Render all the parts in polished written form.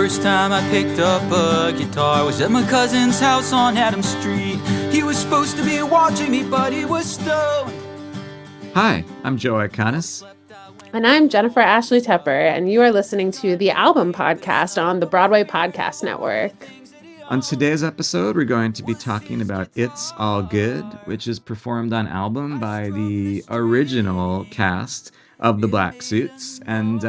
first time I picked up a guitar was at my cousin's house on Adams Street. He was supposed to be watching me, but he was stoned. Hi, I'm Joe Iconis. And I'm Jennifer Ashley Tepper, and you are listening to the Album Podcast on the Broadway Podcast Network. On today's episode, we're going to be talking about It's All Good, which is performed on album by the original cast of the Black Suits. And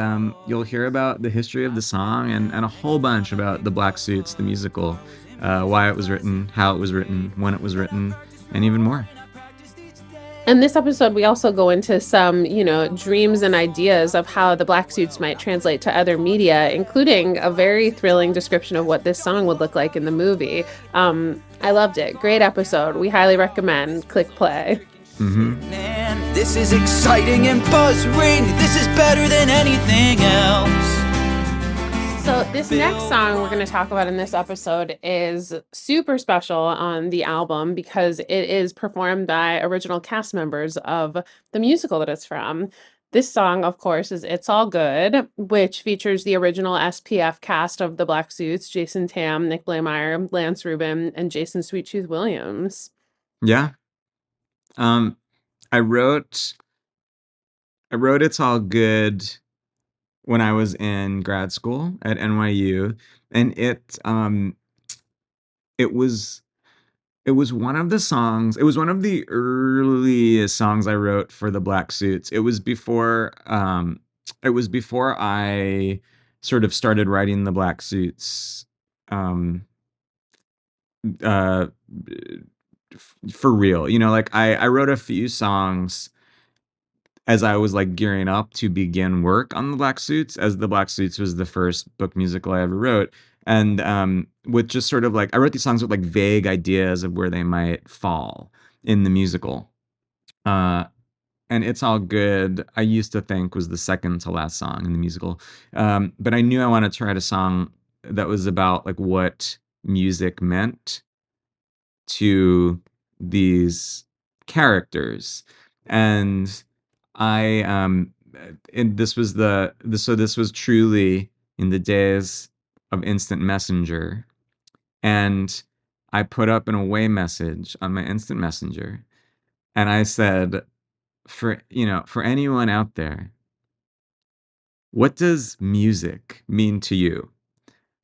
you'll hear about the history of the song and a whole bunch about the Black Suits, the musical, why it was written, how it was written, when it was written, and even more. In this episode, we also go into some, dreams and ideas of how the Black Suits might translate to other media, including a very thrilling description of what this song would look like in the movie. I loved it. Great episode. We highly recommend. Click play. Mm-hmm. Man, this is exciting and buzzing. This is better than anything else. So this next song we're going to talk about in this episode is super special on the album because it is performed by original cast members of the musical that it's from. This song, of course, is It's All Good, which features the original SPF cast of the Black Suits, Jason Tam, Nick Blaemire, Lance Rubin, and Jason SweetTooth Williams. Yeah. I wrote It's All Good when I was in grad school at NYU, and it was one of the songs. It was one of the earliest songs I wrote for the Black Suits. It was before I sort of started writing the Black Suits for real. I wrote a few songs as I was gearing up to begin work on the Black Suits, as the Black Suits was the first book musical I ever wrote. And with just sort of I wrote these songs with vague ideas of where they might fall in the musical. And It's All Good, I used to think was the second to last song in the musical. But I knew I wanted to write a song that was about what music meant to these characters. And this was truly in the days of instant messenger, and I put up an away message on my instant messenger, and I said, for anyone out there, what does music mean to you?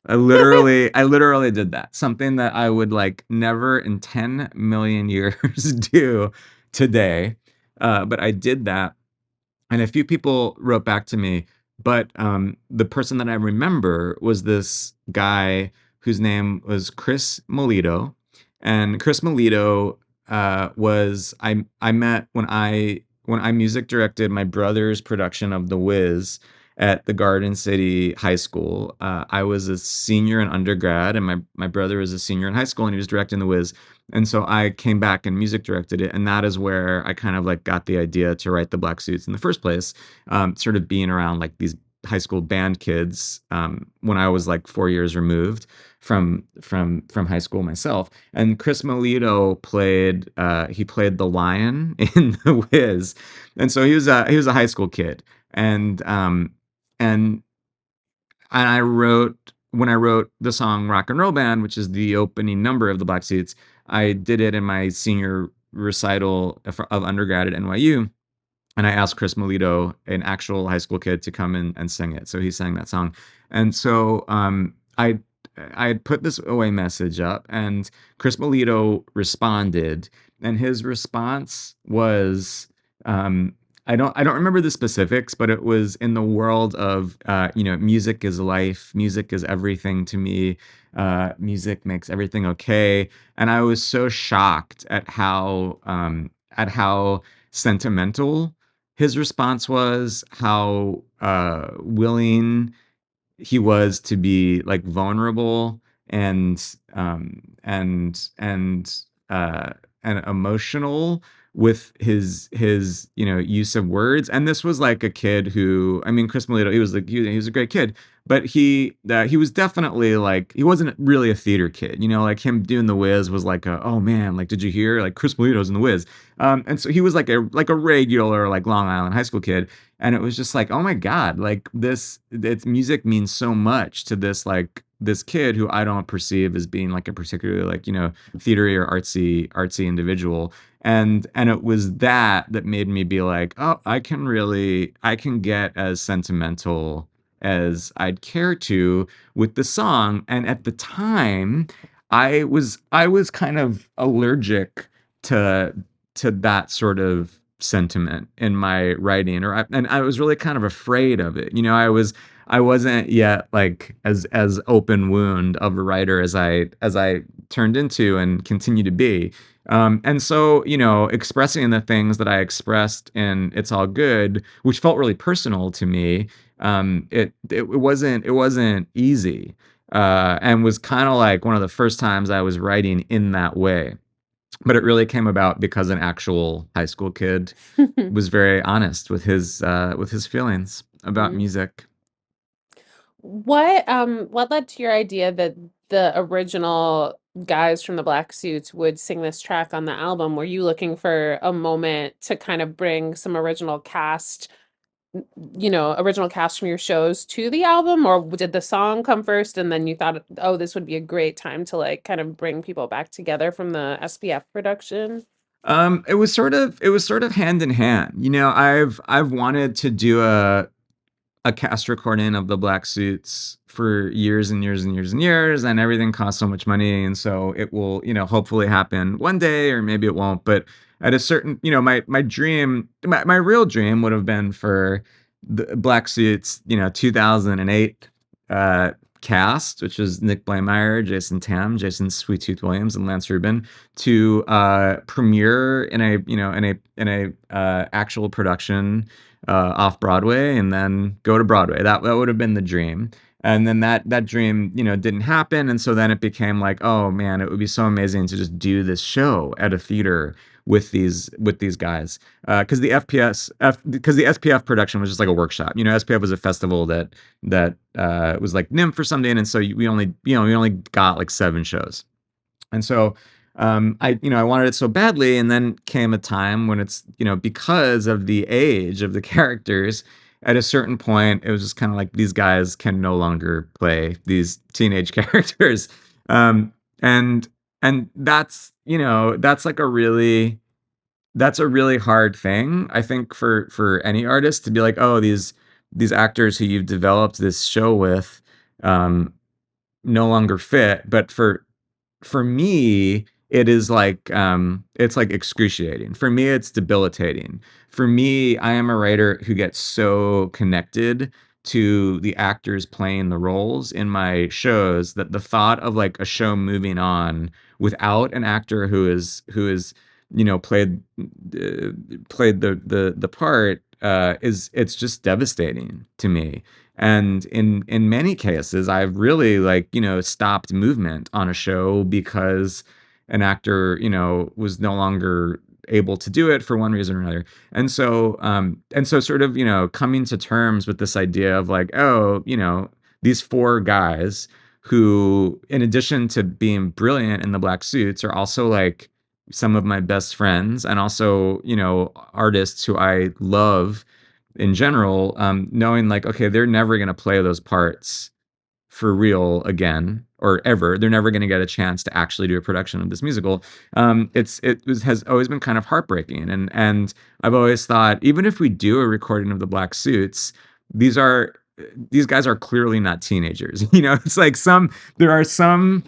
I literally did that. Something that I would never in 10 million years do today. But I did that. And a few people wrote back to me, but the person that I remember was this guy whose name was Chris Melito. And Chris Melito was I met when I music directed my brother's production of The Wiz at the Garden City High School. I was a senior in undergrad, and my brother was a senior in high school, and he was directing The Wiz. And so I came back and music directed it, and that is where I kind of got the idea to write the Black Suits in the first place. Sort of being around these high school band kids when I was 4 years removed from high school myself. And Chris Melito played the lion in The Wiz, and so he was a high school kid, and I wrote, when I wrote the song Rock and Roll Band, which is the opening number of the Black Suits, I did it in my senior recital of undergrad at NYU. And I asked Chris Melito, an actual high school kid, to come in and sing it. So he sang that song. And so I had put this away message up, and Chris Melito responded. And his response was, I don't remember the specifics, but it was in the world of, music is life, music is everything to me, music makes everything okay. And I was so shocked at how sentimental his response was, how willing he was to be vulnerable and emotional with his use of words. And this was like a kid who, I mean, Chris Melito, he was a great kid, but he was definitely like, he wasn't really a theater kid, like him doing The Wiz was like oh man, like, did you hear, like, Chris Melito's in The Wiz. And so he was like a regular, like, Long Island high school kid. And it was just like, oh my God, like, it's music means so much to this kid who I don't perceive as being like a particularly, like, theatery or artsy individual. And it was that made me be like, oh, I can get as sentimental as I'd care to with the song. And at the time, I was kind of allergic to that sort of sentiment in my writing, and I was really kind of afraid of it. I wasn't yet like as open wound of a writer as I turned into and continue to be. And so, expressing the things that I expressed in It's All Good, which felt really personal to me, it wasn't easy, and was kind of like one of the first times I was writing in that way. But it really came about because an actual high school kid was very honest with his feelings about Mhm. music. What led to your idea that the original guys from the Black Suits would sing this track on the album? Were you looking for a moment to kind of bring some original cast from your shows to the album, or did the song come first and then you thought, oh, this would be a great time to like kind of bring people back together from the SPF production? It was sort of hand in hand. I've wanted to do a cast recording of the Black Suits for years and years and years and years, and everything costs so much money, and so it will, hopefully happen one day, or maybe it won't. But at a certain, my dream, my real dream would have been for the Black Suits, 2008 uh, cast, which was Nick Blaemire, Jason Jason SweetTooth Williams, and Lance Rubin, to premiere in a actual production off Broadway, and then go to Broadway. That would have been the dream. And then that dream, didn't happen. And so then it became like, oh man, it would be so amazing to just do this show at a theater with these guys. Because the SPF production was just like a workshop. SPF was a festival that was like NIMH or something, and so we only got like 7 shows. And so I wanted it so badly, and then came a time when it's, because of the age of the characters, at a certain point, it was just kind of like these guys can no longer play these teenage characters. Um, and that's like a really hard thing, I think, for any artist to be like, oh, these actors who you've developed this show with, um, no longer fit. But for me, it's like excruciating. For me, it's debilitating. For me, I am a writer who gets so connected to the actors playing the roles in my shows that the thought of like a show moving on without an actor who is played the part, is it's just devastating to me. And in many cases, I've really, like, stopped movement on a show because an actor, was no longer able to do it for one reason or another. And so sort of, coming to terms with this idea of like, oh, these 4 guys who, in addition to being brilliant in the Black Suits, are also like some of my best friends, and also, artists who I love in general, knowing like, okay, they're never going to play those parts for real again, or ever. They're never going to get a chance to actually do a production of this musical. Has always been kind of heartbreaking, and I've always thought, even if we do a recording of the Black Suits, these are these guys are clearly not teenagers. It's like there are some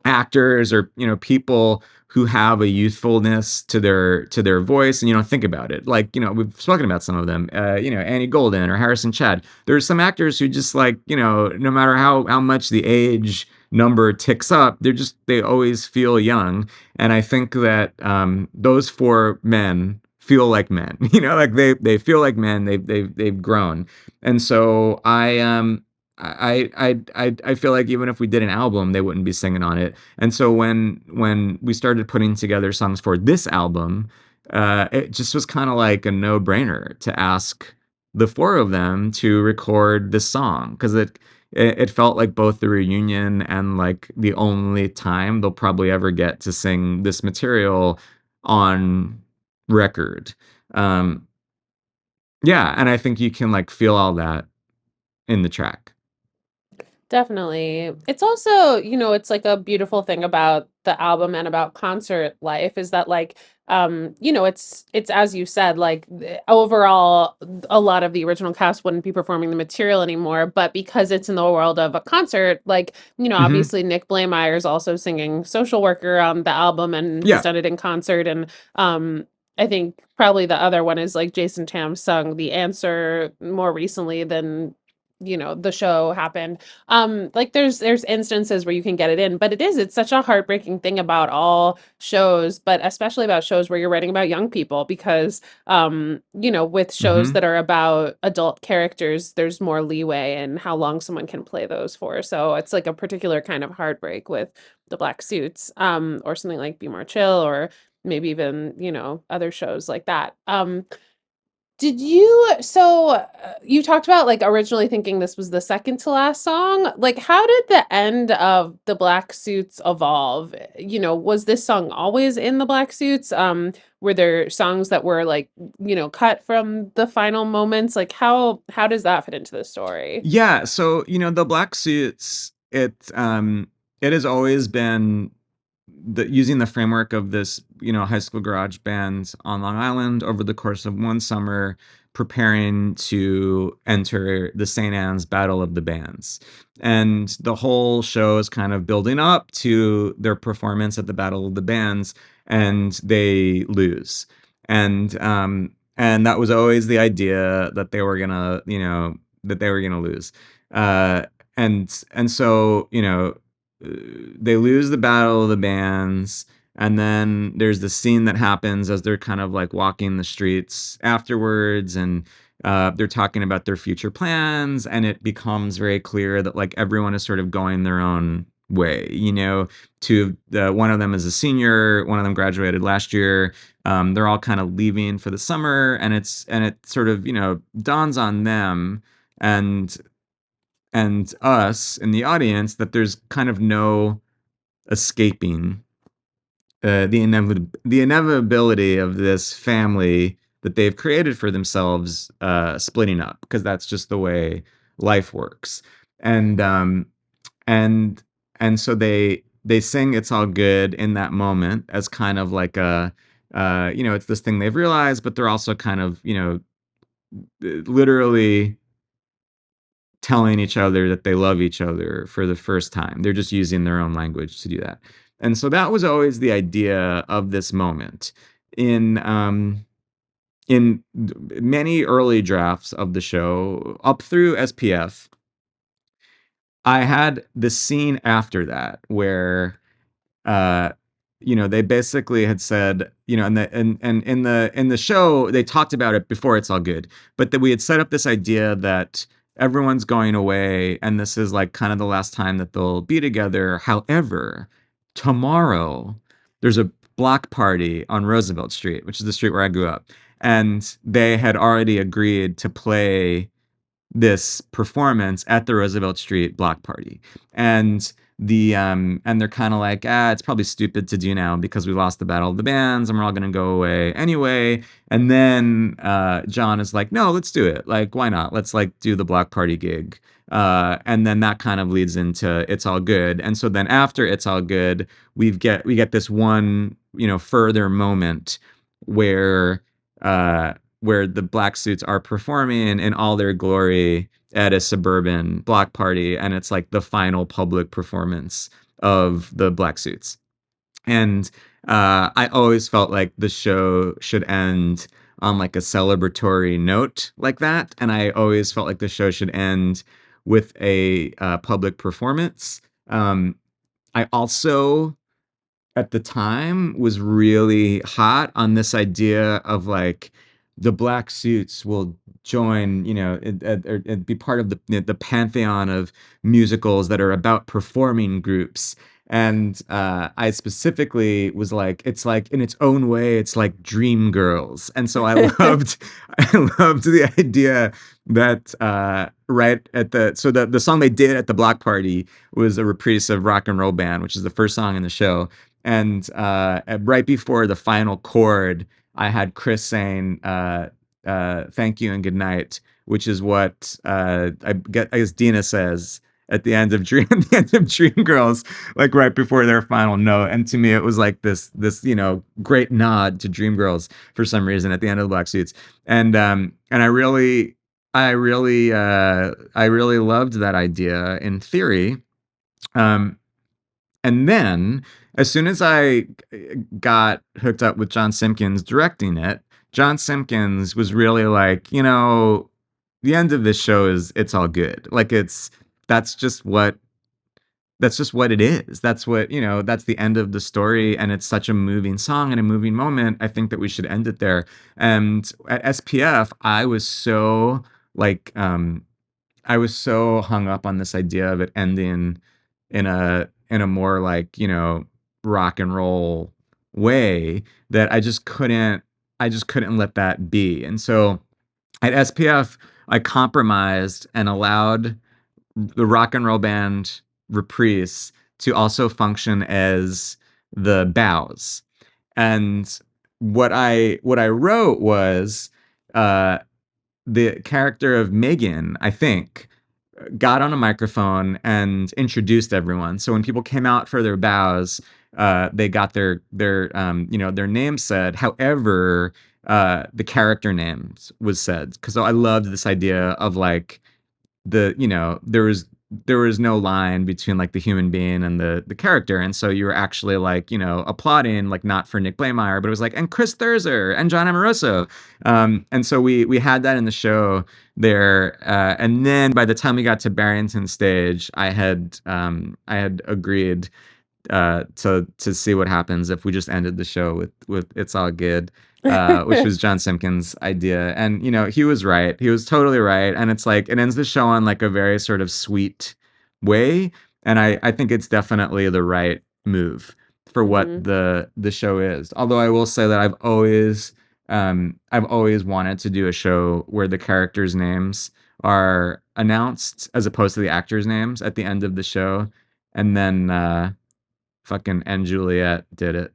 actors, or people who have a youthfulness to their voice, and think about it, like, we've spoken about some of them, Annie Golden or Harrison Chad. There's some actors who just, like, no matter how much the age number ticks up, they always feel young. And I think that those 4 men feel like men. Like they feel like men. They've grown. And so I feel like even if we did an album, they wouldn't be singing on it. And so when we started putting together songs for this album, it just was kind of like a no-brainer to ask the four of them to record this song because it felt like both the reunion and like the only time they'll probably ever get to sing this material on record. Um, yeah, and I think you can like feel all that in the track. Definitely. It's also, it's like a beautiful thing about the album and about concert life is that like it's as you said, like overall a lot of the original cast wouldn't be performing the material anymore, but because it's in the world of a concert, like, Hmm. obviously Nick Blaemire is also singing Social Worker on the album and he's Yeah. done it in concert and I think probably the other one is like Jason Tam sung The Answer more recently than the show happened. Like there's instances where you can get it in, but it's such a heartbreaking thing about all shows, but especially about shows where you're writing about young people because with shows Hmm. that are about adult characters, there's more leeway in how long someone can play those for. So it's like a particular kind of heartbreak with the Black Suits, or something like Be More Chill, or maybe even, other shows like that. You talked about like originally thinking this was the second to last song. Like, how did the end of the Black Suits evolve? Was this song always in the Black Suits? Were there songs that were like, cut from the final moments? Like, how does that fit into the story? Yeah, so the black suits, it has always been using the framework of this, high school garage band on Long Island over the course of one summer, preparing to enter the St. Anne's Battle of the Bands. And the whole show is kind of building up to their performance at the Battle of the Bands, and they lose. And that was always the idea that they were gonna, that they were gonna lose. Uh, and so, uh, they lose the Battle of the Bands, and then there's the scene that happens as they're kind of like walking the streets afterwards, and they're talking about their future plans, and it becomes very clear that like everyone is sort of going their own way. One of them is a senior, one of them graduated last year. They're all kind of leaving for the summer, and it sort of dawns on them and us in the audience that there's kind of no escaping the inevitability of this family that they've created for themselves splitting up, because that's just the way life works. And and and so they sing "It's All Good" in that moment as kind of like it's this thing they've realized, but they're also kind of literally telling each other that they love each other for the first time. They're just using their own language to do that. And so that was always the idea of this moment. In many early drafts of the show, up through SPF, I had the scene after that where uh they basically had said, and in the show they talked about it before "It's All Good," but that we had set up this idea that everyone's going away and this is like kind of the last time that they'll be together. However, tomorrow there's a block party on Roosevelt Street, which is the street where I grew up, and they had already agreed to play this performance at the Roosevelt Street block party. And they're kind of like, it's probably stupid to do now because we lost the Battle of the Bands and we're all going to go away anyway. And then John is like, no, let's do it. Like, why not? Let's like do the block party gig. And then that kind of leads into "It's All Good." And so then after "It's All Good," we get this one, further moment where where the black suits are performing in all their glory at a suburban block party, and it's like the final public performance of the black suits. And I always felt like the show should end on like a celebratory note like that, and I always felt like the show should end with a public performance. I also at the time was really hot on this idea of like the black suits will join, or be part of the pantheon of musicals that are about performing groups. And I specifically was like, it's like in its own way, it's like Dream Girls. And so I loved, I loved the idea that right at the song they did at the block party was a reprise of Rock and Roll Band, which is the first song in the show. And right before the final chord, I had Chris saying, thank you and good night, which is what I guess Dina says at the end of Dream Girls, like right before their final note. And to me, it was like this great nod to Dream Girls for some reason at the end of the Black Suits. And I really loved that idea in theory. And then as soon as I got hooked up with John Simpkins directing it, John Simpkins was really like, the end of this show is it's all good. Like that's just what it is. That's what, that's the end of the story. And it's such a moving song and a moving moment. I think that we should end it there. And at SPF, I was so hung up on this idea of it ending in a more like, rock and roll way that I just couldn't let that be. And so at SPF, I compromised and allowed the Rock and Roll Band reprise to also function as the bows. And what I wrote was the character of Megan, I think, got on a microphone and introduced everyone. So when people came out for their bows, they got their names said. However, the character names was said, because I loved this idea of like there was no line between like the human being and the character, and so you were actually like applauding, like not for Nick Blaemire, but it was like, and Chris Thurzer and John Amoroso, and so we had that in the show there, and then by the time we got to Barrington stage, I had agreed to see what happens if we just ended the show with "It's All Good," which was John Simpkins' idea. And he was right. He was totally right. And it's like it ends the show on like a very sort of sweet way. And I think it's definitely the right move for what the show is. Although I will say that I've always wanted to do a show where the characters' names are announced as opposed to the actors' names at the end of the show. And then fucking and Juliet did it.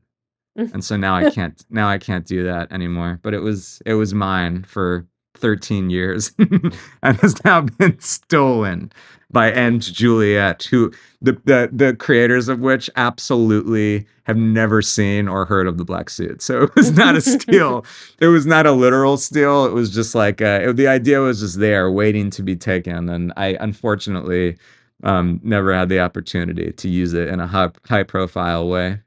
And so now I can't do that anymore. But it was mine for 13 years and has now been stolen by and Juliet, who the creators of which absolutely have never seen or heard of the Black Suit. So it was not a steal. It was not a literal steal. It was just like the idea was just there waiting to be taken. And I unfortunately never had the opportunity to use it in a high profile way.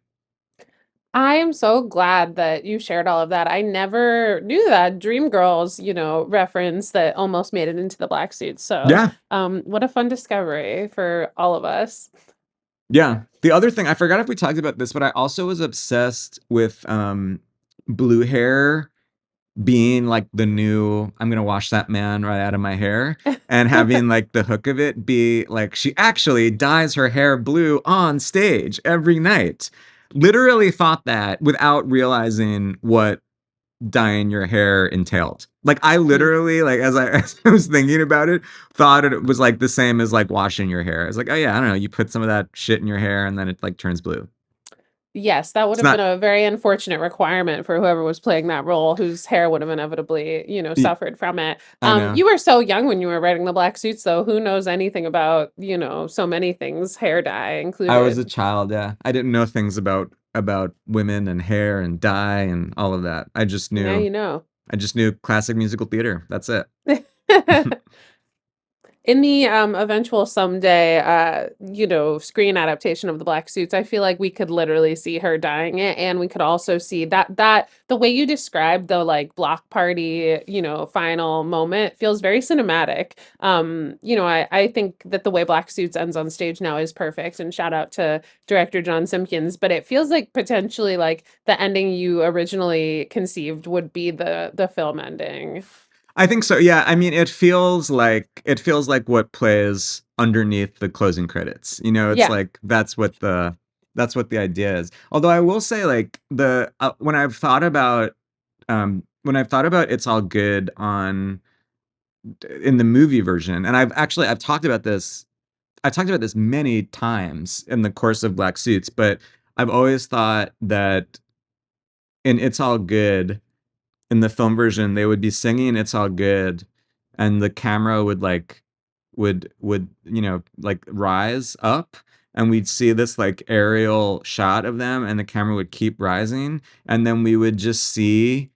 I am so glad that you shared all of that. I never knew that Dreamgirls, reference that almost made it into the Black Suit. So, Yeah. What a fun discovery for all of us. Yeah. The other thing, I forgot if we talked about this, but I also was obsessed with blue hair being like the new I'm gonna wash that man right out of my hair, and having like the hook of it be like she actually dyes her hair blue on stage every night. Literally thought that without realizing what dyeing your hair entailed. Like I literally, like as I was thinking about it, thought it was like the same as like washing your hair. I was like, oh yeah, I don't know, you put some of that shit in your hair and then it like turns blue. Yes, that would It's have not been a very unfortunate requirement for whoever was playing that role, whose hair would have inevitably, suffered from it. I know. You were so young when you were writing the Black Suits, though. Who knows anything about, so many things, hair dye I was a included. child, yeah. I didn't know things about women and hair and dye and all of that. Now you know. I just knew classic musical theater. That's it. In the eventual someday, screen adaptation of the Black Suits, I feel like we could literally see her dyeing it, and we could also see that the way you described the like block party, final moment feels very cinematic. I think that the way Black Suits ends on stage now is perfect, and shout out to director John Simpkins. But it feels like potentially like the ending you originally conceived would be the film ending. I think so. Yeah. I mean, it feels like what plays underneath the closing credits. It's Yeah. like that's what the that's what the idea is. Although I will say, like, when I've thought about It's All Good in the movie version, and I've talked about this. I've talked about this many times in the course of Black Suits, but I've always thought that in It's All Good, in the film version, they would be singing It's All Good, and the camera would like rise up, and we'd see this like aerial shot of them, and the camera would keep rising, and then we would just see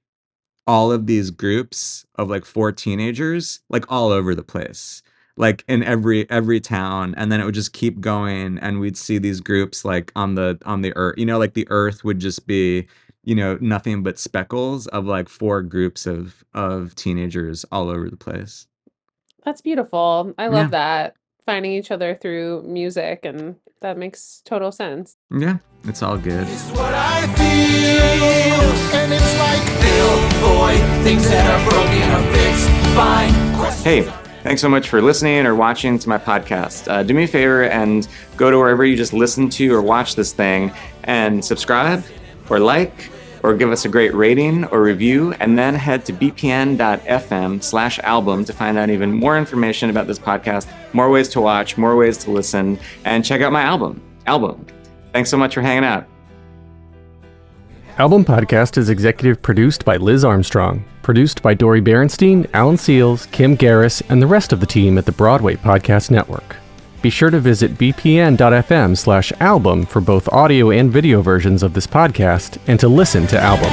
all of these groups of like 4 teenagers like all over the place, like in every town, and then it would just keep going, and we'd see these groups like on the earth, like the earth would just be nothing but speckles of like 4 groups of teenagers all over the place. That's beautiful. I Yeah. love that. Finding each other through music, and that makes total sense. Yeah, it's all good. It's what I feel, and it's like fill the void. Things that are broken are fixed. Fine. Hey, thanks so much for listening or watching to my podcast. Do me a favor and go to wherever you just listen to or watch this thing and subscribe or like or give us a great rating or review, and then head to bpn.fm/album to find out even more information about this podcast, more ways to watch, more ways to listen, and check out my album. Thanks so much for hanging out. Album Podcast is executive produced by Liz Armstrong, produced by Dori Berenstein, Alan Seals, Kim Garris, and the rest of the team at the Broadway Podcast Network. Be sure to visit bpn.fm/album for both audio and video versions of this podcast and to listen to Album.